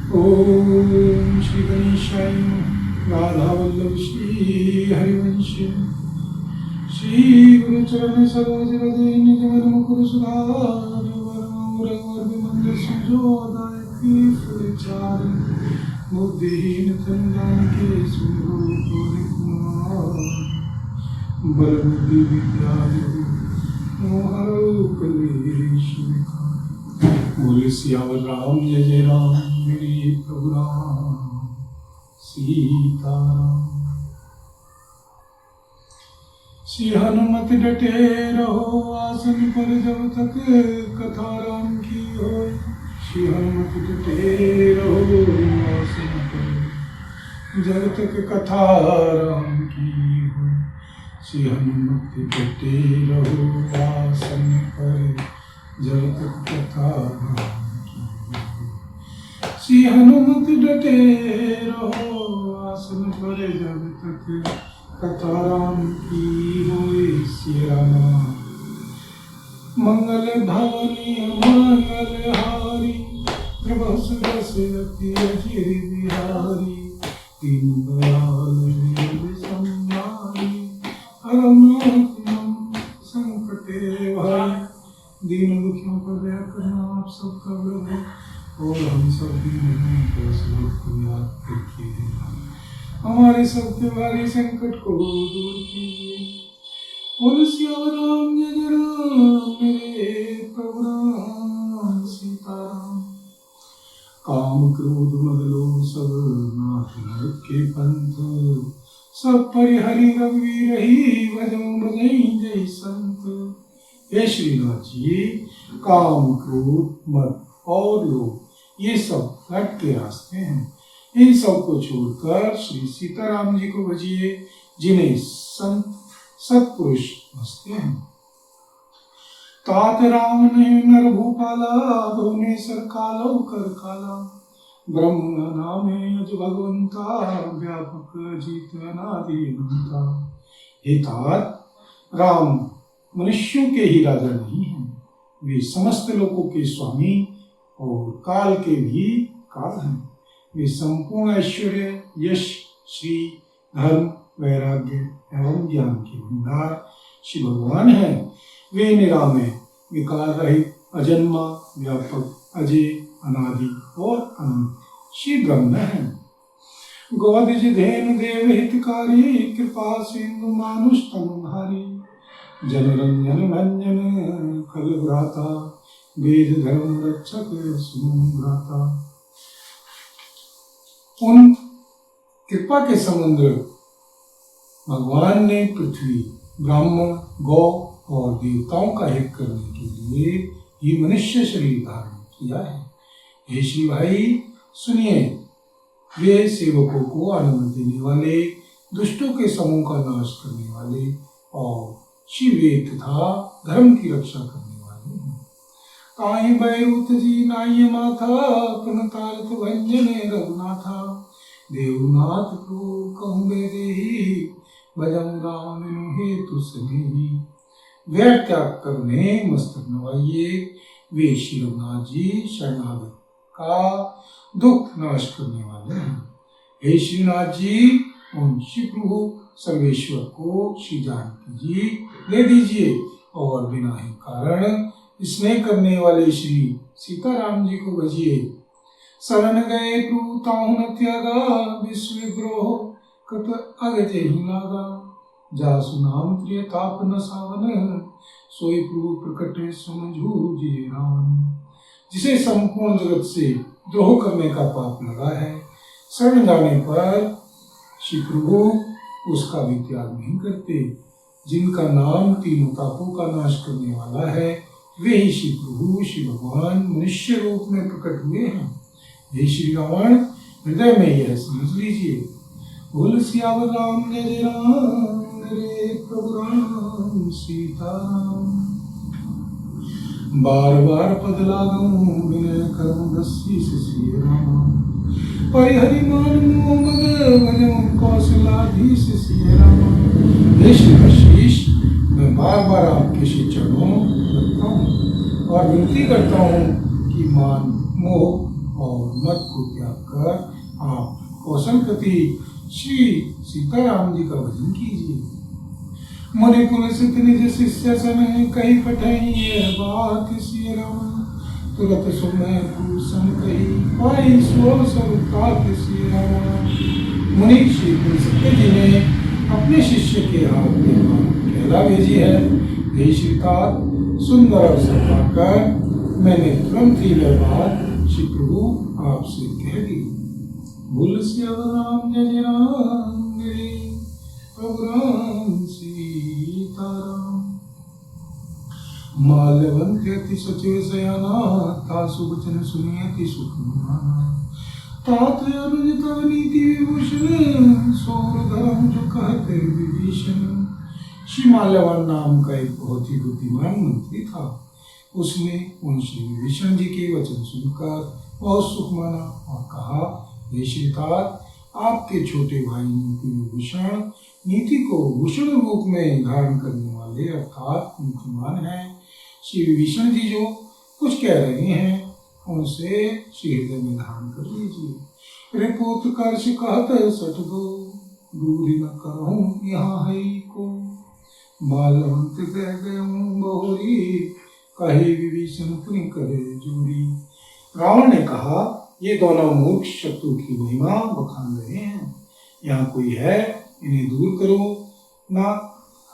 ओम श्री गणेशाय नमः। राधा वल्लभ श्री हरिवंश श्री गुरुचरण सरोज रजे निज मन मुकुर सुधार वरवर विमंद संजोदायक फलचार बुद्धिहीन तन के सुनो कुमार बल बुद्धि विद्या मोहरो कलेश बोले सियावर राम जय जय राम मेरे प्रभु राम सीताराम। श्री हनुमत डटे रहो आसन पर जब तक कथा राम की हो। श्री हनुमत डटे रहो आसन पर जब तक कथा राम की हो। श्री हनुमत डटे रहो आसन पर जब तक कथा राम की हो। श्री हनुमत डटे रहो आसन पर जब तक कथा राम की होए। श्री राम मंगल भवनी मंगल हारी प्रभु सरस्वती अजिर बिहारी तीन दयाल वेद सम्मानी अगम संकटे भाई दीन दुखियों पर दया करना आप सबका व्रत है और हम सब दीन को श्लोक को याद करके हमारे सबके भारी संकट को दूर कीजिए। बोल सियावर राम जय जय राम मेरे प्रभु राम सीताराम। काम क्रोध मद लोभ सब नाथ के पंथ सब परिहरि रघुवीर ही भजो भजई जय संत। हे श्रीनाथ जी, काम क्रोध मद और लोभ ये सब घट के रास्ते हैं। इन सब को छोड़कर श्री सीताराम जी को भजिए जिन्हें संत सत्पुरुष समझते हैं। तात राम ने नर भूपाला भुवनेश्वर कालो कर काला ब्रह्म नामे अज भगवंता व्यापक जीत अनादि अनंता। हे तात, राम मनुष्यों के ही राजा नहीं हैं, वे समस्त लोकों के स्वामी और काल के भी काल हैं। वे संपूर्ण ऐश्वर्य यश श्री धर्म वैराग्य एवं ज्ञान के भंडार श्री भगवान हैं। वे निरामय विकार रहित अजन्मा व्यापक अजय अनादि और अनंत श्री ब्रह्म हैं। गोदिज धेनु देव हितकारी कृपा सिंधु मानुष तनुधारी जनरंजन भंजन खल भ्राता वेद धर्म रक्षक सुन भ्राता। उन कृपा के समुद्र भगवान ने पृथ्वी ब्राह्मण गौ और देवताओं का हित करने के लिए ही मनुष्य शरीर धारण किया है। हे श्री भाई सुनिए, वे सेवकों को आनंद देने वाले दुष्टों के समूह का नाश करने वाले और शिव तथा धर्म की रक्षा करने वाले हैं। ताहि बैरूत जी नाय माथा प्रणतारत भंजने रघुनाथा देवनाथ प्रभु कहूँ बेदेही भजन राम हेतु स्नेही। वैर त्याग करने मस्तक नवाइए, वे श्री रघुनाथ जी शरणागत का दुख नाश करने वाले हैं। हे श्रीनाथ जी, उन श्री प्रभु सर्वेश्वर को श्री जानकी जी ले दीजिए और बिना ही कारण स्नेह करने वाले श्री सीताराम जी को भजिए। शरण गए प्रभु ताहु न त्यागा विश्व द्रोह कत अगजे ही लागा। जासु नाम प्रिय ताप न सावन सोई प्रभु प्रकटे सुन जूझे रावण। जिसे संपूर्ण जगत से द्रोह करने का पाप लगा है, शरण जाने पर श्री प्रभु उसका भी त्याग नहीं करते। जिनका नाम तीनों तापों का नाश करने वाला है, वे ही श्री प्रभु श्री भगवान मनुष्य रूप में प्रकट हुए हैं। हे श्री रावण, हृदय में यह समझ लीजिए। बोल सियावर राम जय जय राम मेरे प्रभु राम सीताराम। बार बार पद लागूं विनय करूं दसी श्री राम। परिहरि मान मोह मद भजऊं कौशलाधीश श्री राम। हे श्री आशीष, मैं बार बार आपके श्री चरणों लगता हूँ और विनती करता हूँ कि मान मोह और मत को त्याग रखकर आप कौशलपति श्री सीताराम जी का भजन कीजिए। मुनि पुलसित निज शिष्य सन कही पठई यह बात सिय राम, तुरत सुमय भूषण कही पाई सो सब तात सिय राम। मुनि श्री पुलसित जी ने अपने शिष्य के हाथ में कहला भेजी है, हे श्रीतात सुंदर अवसर पाकर मैंने तुरंत ही यह बात श्री प्रभु आपसे कह दी। बोल सिया राम जय राम रे प्रभु राम सीताराम। माल्यवंत अति सचिव सयाना तासु वचन सुनियति सुखमाना, तात अनुज तव नीति विभूषण सौर धर्म जो कहते विभीषण। श्री माल्यवान नाम का एक बहुत ही बुद्धिमान मंत्री था। उसने उन श्री विभीषण जी के वचन सुनकर बहुत सुख माना और कहा, हे श्रीतात आपके छोटे भाई नीति विभूषण नीति को भूषण रूप में धारण करने वाले अर्थात नीतिमान हैं। श्री विभीषण जी जो कुछ कह रहे हैं उनसे श्री हृदय में धारण कर लीजिए। रिपुत कर्ष कहत सठ दो दूरी न करहूं यहाँ है को, मालवंत कह गए बहुरी कहे विभीषण पुनि करे जोरी। रावण ने कहा, ये दोनों मूर्ख शत्रु की महिमा बखान रहे हैं, यहाँ कोई है इन्हें दूर करो ना।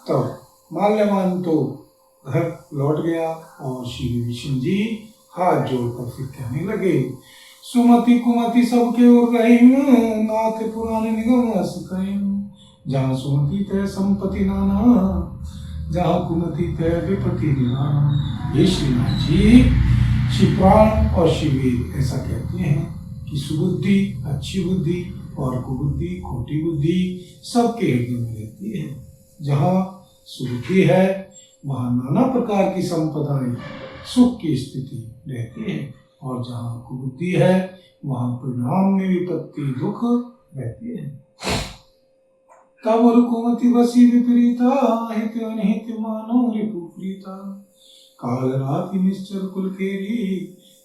तब माल्यवान तो घर लौट गया और श्री विभीषण जी हाथ जोड़कर फिर कहने लगे, सुमति कुमति सबके ओर रही नाथ पुराने निगम अस कहीं, जहाँ सुमति तय संपत्ति नाना, जहाँ कुमति तय विपत्ति निराना। ये श्रीनाथ जी श्री प्राण और श्री वेद ऐसा कहते हैं कि सुबुद्धि अच्छी बुद्धि और कुबुद्धि खोटी बुद्धि सबके हृदय में रहती है। जहाँ सुबुद्धि है वहाँ नाना प्रकार की संपदाएं सुख की स्थिति रहती है, और जहाँ कुबुद्धि है वहाँ परिणाम में विपत्ति दुख रहती है। तब कुमति बसी विपरीता हित अनहित मानो रिपुप्रीता, काल राति निश्चर कुल केरी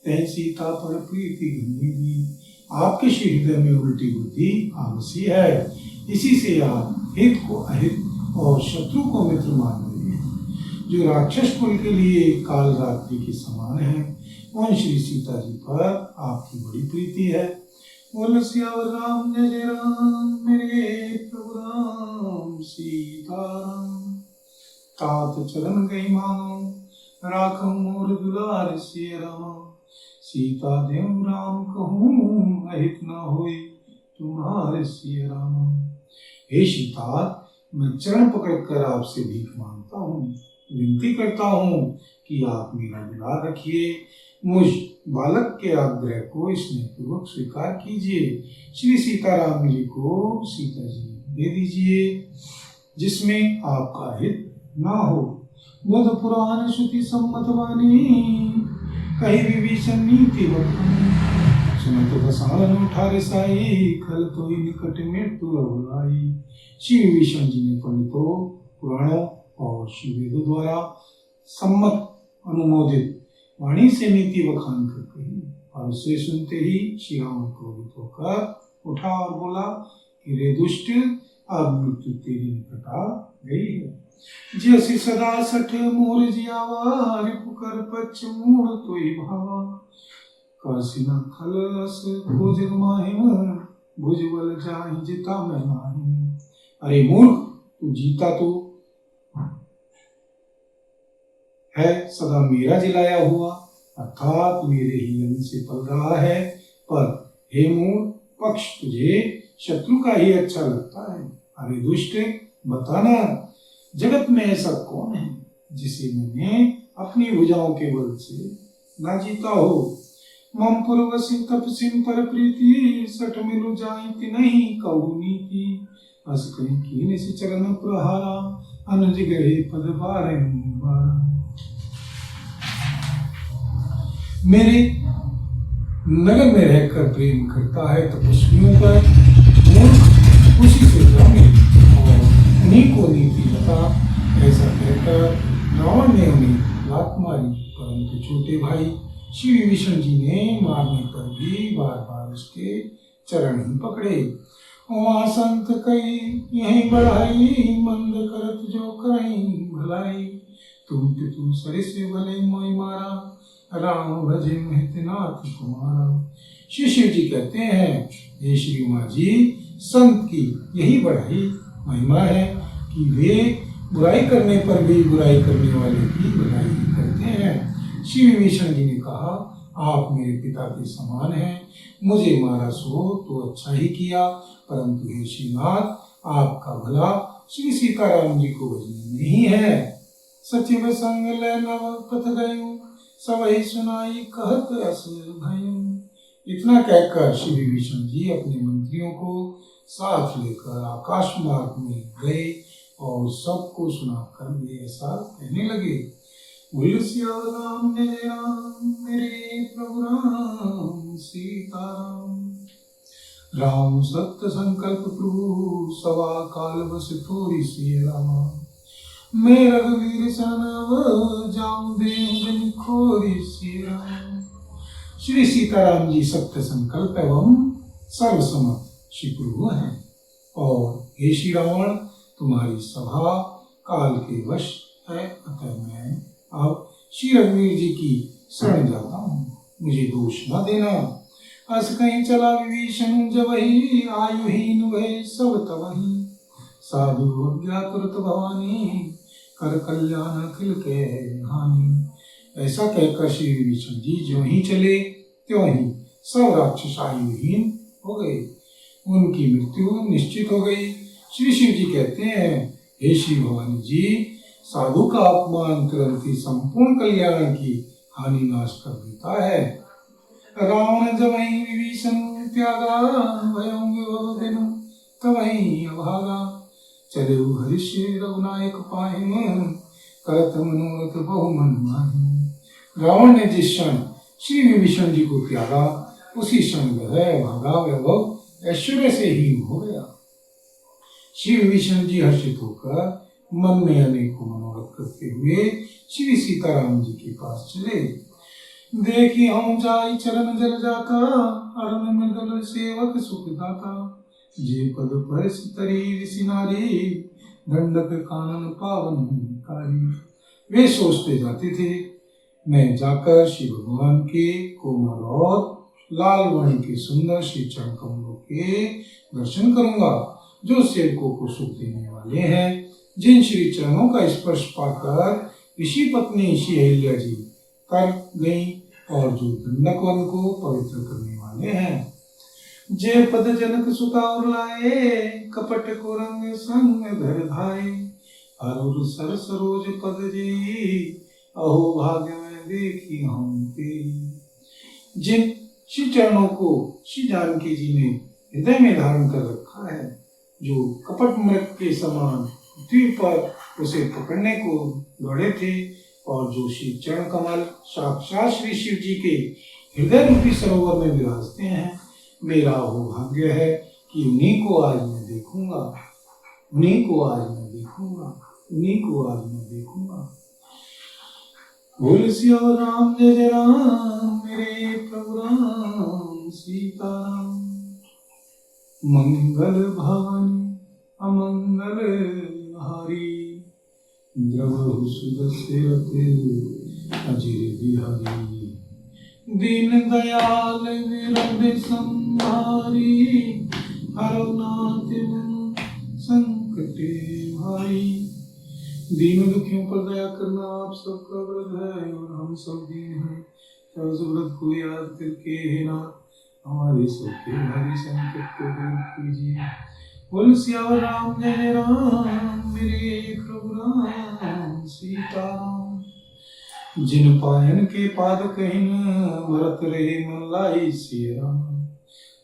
तय सीता पर प्रीति गंभीरी। आपके श्री हृदय में उल्टी बुद्धि आलसी है, इसी से आप हित को अहित और शत्रु को मित्र मान रहे हैं। जो राक्षस कुल के लिए काल रात्रि के समान है, उन श्री सीता जी पर आपकी बड़ी प्रीति है। बोल सियावर राम जय राम मेरे प्रभु राम सीताराम। तात चरण गई मानो राखम मोर दुलार सिय रामा, सीता देव राम कहूँ अहित न होए तुम्हारे सिय रामा। हे सीता, मैं चरण पकड़कर आपसे भीख मांगता हूँ, विनती करता हूँ कि आप मेरा दुलार रखिए, मुझ बालक के आग्रह को स्नेहपूर्वक स्वीकार कीजिए। श्री सीताराम जी को सीता जी दे दीजिए, जिसमें आपका हित ना हो। बुध पुराण श्रुति सम्मत वाणी कही विभीषण नीति बखानी, सुनत बसावन उठारे साई खल तो निकट मृत्यु अवलाई। श्री विभीषण जी ने पंडितों पुराणों और श्री वेदों द्वारा सम्मत अनुमोदित वाणी से नीति बखान कर कही, और उसे सुनते ही श्री राम क्रोधित होकर उठा और बोला कि रे दुष्ट, अब मृत्यु तेरी निकट आ गई है। जैसे सदा सठ मोर जियावा रिपु कर पक्ष मूढ़ तोई भावा, कासिना खलस भोजन माहिम भुजबल जाहि जिता मैं नाहिम। अरे मूर्ख, तू जीता तो है सदा मेरा जिलाया हुआ, अर्थात मेरे ही अन्न से पल रहा है, पर हे मूर्ख, पक्ष तुझे शत्रु का ही अच्छा लगता है। अरे दुष्ट, बताना जगत में ऐसा कौन है जिसे मैंने अपनी भुजाओं के बल से ना जीता हो। मम पुरवसी तपसिन पर प्रीति सठ मिलु जाई नहीं कहू नीति, अस कहीं कीने से चरण प्रहारा अनुज गए पद बारंबार। मेरे नगर में रहकर प्रेम करता है तपस्वियों पर, मूर्ख उसी से जाने और उन्हीं को नीति बता। ऐसा कहकर रावण ने उन्हें लात मारी, परंतु छोटे भाई श्री विभीषण जी ने मारने पर भी बार बार उसके चरण ही पकड़े। वहाँ संत कई यहीं बढ़ाई, मंद करत जो करई भलाई। तुम पितु सरिस भले मोहि मारा, राम भजे महितनाथ तुम्हारा। श्री शिव जी कहते हैं, हे श्री उमा जी, संत की यही बढ़ाई महिमा है कि वे बुराई करने पर भी बुराई करने वाले की भलाई करते हैं। श्री विभीषण जी ने कहा, आप मेरे पिता के समान हैं, मुझे मारा सो तो अच्छा ही किया, परंतु हे श्रीनाथ, आपका भला श्री सीताराम जी को भजने नहीं है। सचिव संग ले नव पथ गयूं, सबहि सुनाई कहत अस भयूं। इतना कहकर श्री विभीषण जी अपने मंत्रियों को साथ लेकर आकाश मार्ग में गए और सबको सुनाकर वे ऐसा कहने लगे, बोलो सिया राम जय राम, मेरे प्रभु राम सीताराम। राम सत्य संकल्प प्रभु, सवा काल बस थोड़ी सी रामा। मैं रघुवीर सन जाऊं देव खोरी सी राम। श्री सीताराम जी सत्य संकल्प एवं सर्वसमर्थ श्री प्रभु हैं। और हे श्री रावण, तुम्हारी सभा काल के वश है, अतः मैं अब श्री रघुवीर जी की शरण जाता हूँ, मुझे दोष न देना। अस कहीं चला विभीषण जबहि, आयुहीन भय सब तबहि। साधु अज्ञा तुरत भवानी, कर कल्याण अखिल के हानि। ऐसा कहकर श्री विभीषण जी जो ही चले त्यों ही सब राक्षस आयुहीन हो गए, उनकी मृत्यु निश्चित हो गई। श्री शिव जी कहते हैं, हे श्री भवानी जी, साधु का अपमान तुरंत ही संपूर्ण कल्याण की हानि नाश कर देता है। रावण जब वही विभीषण त्यागा, भयं विभव बिनु तवहि अभागा। चले हरिष्य रघुनायक पाहिम, करत मनोरथ बहु मन माहिम। रावण ने जिस क्षण श्री विभीषण जी को त्यागा, उसी क्षण वह भागा वैभव ऐश्वर्य से हीन हो गया। श्री विभीषण जी हर्षित होकर मन में अनेकों मनोरथ करते हुए श्री सीताराम जी के पास चले। देखी हम जाई चरण जल जाता, अरुण मृदुल सेवक सुखदाता। जे पद पर तरी ऋषि नारी, दंडक कानन पावन कारी। वे सोचते जाते थे, मैं जाकर श्री भगवान के कोमल और लाल वर्ण के सुंदर श्री चरण कमलों के दर्शन करूंगा, जो सेवकों को सुख देने वाले हैं। जिन श्री चरणों का स्पर्श पाकर ऋषि पत्नी श्री अहिल्या जी कर गई और जो दंडक वन को पवित्र करने वाले हैं। जे पद जनक सुता और लाए, कपट को रंग संग धर धाये। हरुर सर सरोज पद जेई, अहो भाग्य में देखी हम तेरी। जिन श्री चरणों को श्री जानकी जी ने हृदय में धारण कर रखा है, जो कपट मृग के समान पृथ्वी पर उसे पकड़ने को दौड़े थे, और जो श्री चरण कमल साक्षात श्री शिव जी के हृदय रूपी सरोवर में विराजते हैं, मेरा वो भाग्य है कि उन्हीं को आज मैं देखूंगा, उन्हीं को आज मैं देखूंगा, उन्हीं को आज मैं देखूंगा। बोल सिया राम जय जय राम, मेरे प्रभु राम सीताराम। मंगल भवन अमंगल हारी, द्रव सुदस्य अजिर बिहारी। दीन दयाल विरद संहारी, हरौ नाथ संकटे भाई। दीन दुखियों पर दया करना आप सबका व्रत है, और हम सब दीन हैं। उस व्रत को याद करके हे नाथ, हमारे सबके भारी संकट को दूर कीजिए। बोल सिया राम जय राम, मेरे प्रभु राम सीताराम। जिन पायन के पाद कहिन, भरत रहे मन लाई सिया।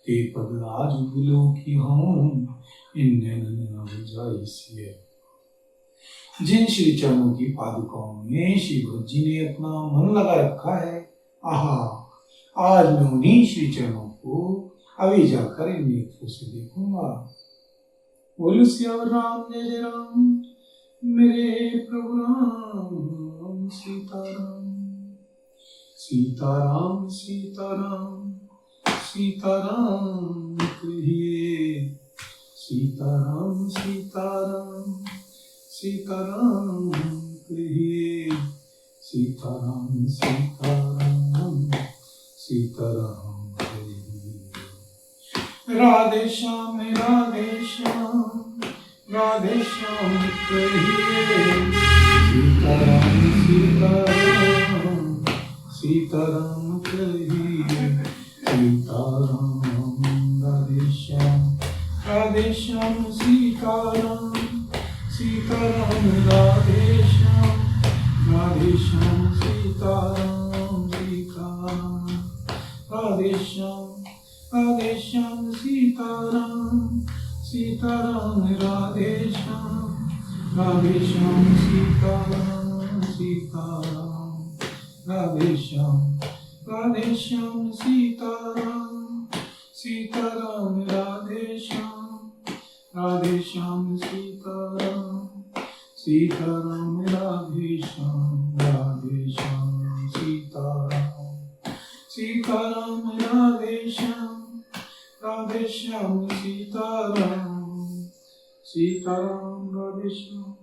ते पद आज बिलो की हूँ, इन नैनन जाई सिया। जिन श्री चरणों की पादुकाओं में श्री भरत जी ने अपना मन लगा रखा है, आहा, आज मैं उन्हीं श्री चरणों को अभी जाकर इन नेत्रों से देखूंगा। बोलो सिया राम जय जय राम, मेरे प्रभु राम सीताराम। सीताराम सीताराम सीताराम कहिए, सीताराम सीताराम सीताराम कहिए, सीताराम सीताराम सीताराम कहिए। राधे श्याम राधे श्याम राधे श्याम कहिए, सीताराम सीताराम सीताराम कहिए, सीताराम राधे श्याम सीताराम सीताराम राधे श्याम सीताराम सीताराम राधे श्याम सीताराम सीताराम राधे श्याम सीताराम सीताराम राधे श्याम सीताराम सीताराम राधे श्याम सीताराम सीताराम राधे श्याम सीताराम सीताराम राधे श्याम सीताराम सीताराम राधे श्याम।